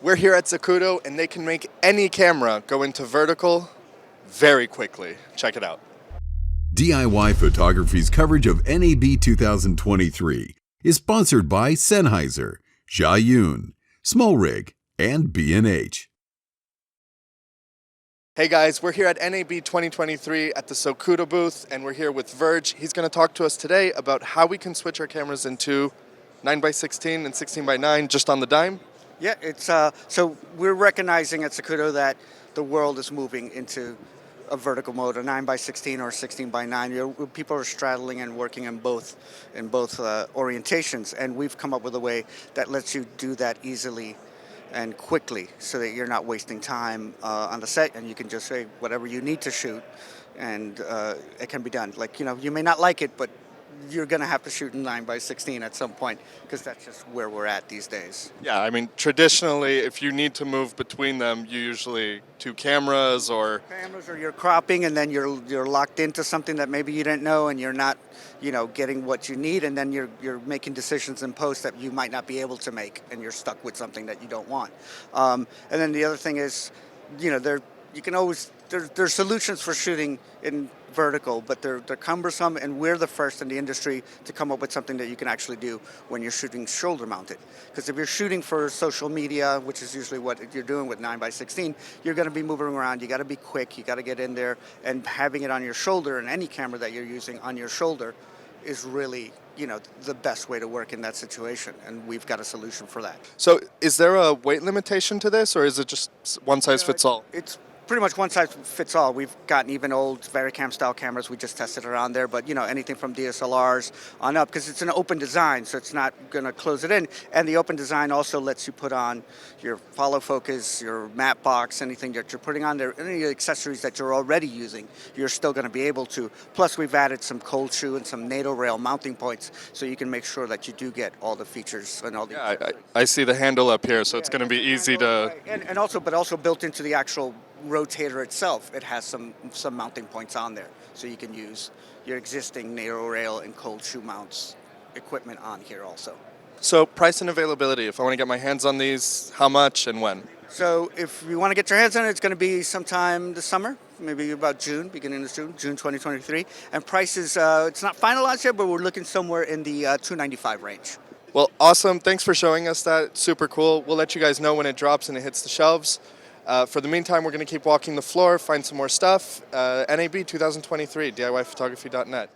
We're here at Zacuto, and they can make any camera go into vertical very quickly. Check it out. DIY Photography's coverage of NAB 2023 is sponsored by Sennheiser, Zhiyun, Small Rig, and B&H. Hey guys, we're here at NAB 2023 at the Zacuto booth, and we're here with Virge. He's going to talk to us today about how we can switch our cameras into 9x16 and 16x9 just on the dime. Yeah, it's so we're recognizing at Zacuto that the world is moving into a vertical mode, a 9x16 or 16x9. People are straddling and working in both orientations, and we've come up with a way that lets you do that easily and quickly, so that you're not wasting time on the set, and you can just say whatever you need to shoot, and it can be done. Like, you may not like it, but you're going to have to shoot in 9x16 at some point, because that's just where we're at these days. Yeah, I mean, traditionally, if you need to move between them, you usually two cameras or you're cropping, and then you're locked into something that maybe you didn't know, and you're not, getting what you need, and then you're making decisions in post that you might not be able to make, and you're stuck with something that you don't want. And then the other thing is, there's solutions for shooting in vertical, but they're cumbersome, and we're the first in the industry to come up with something that you can actually do when you're shooting shoulder mounted. Because if you're shooting for social media, which is usually what you're doing with 9x16, you're going to be moving around. You got to be quick. You got to get in there, and having it on your shoulder, and any camera that you're using on your shoulder is really the best way to work in that situation, and we've got a solution for that. So is there a weight limitation to this, or is it just one size fits all? It's pretty much one size fits all. We've gotten even old Varicam style cameras. We just tested around there, but anything from DSLRs on up, because it's an open design, so it's not going to close it in. And the open design also lets you put on your follow focus, your matte box, anything that you're putting on there, any accessories that you're already using, you're still going to be able to. Plus, we've added some cold shoe and some NATO rail mounting points, so you can make sure that you do get all the features and all the. Yeah, I see the handle up here, so it's going to be easy to. Right. And also built into the actual rotator itself, it has some mounting points on there, so you can use your existing NATO rail and cold shoe mounts equipment on here also. So price and availability, if I want to get my hands on these, how much and when? So if you want to get your hands on it, it's going to be sometime this summer, maybe about June, beginning of June 2023. And prices, it's not finalized yet, but we're looking somewhere in the $295 range. Well, awesome. Thanks for showing us that. Super cool. We'll let you guys know when it drops and it hits the shelves. For the meantime, we're going to keep walking the floor, find some more stuff. NAB 2023, DIYPhotography.net.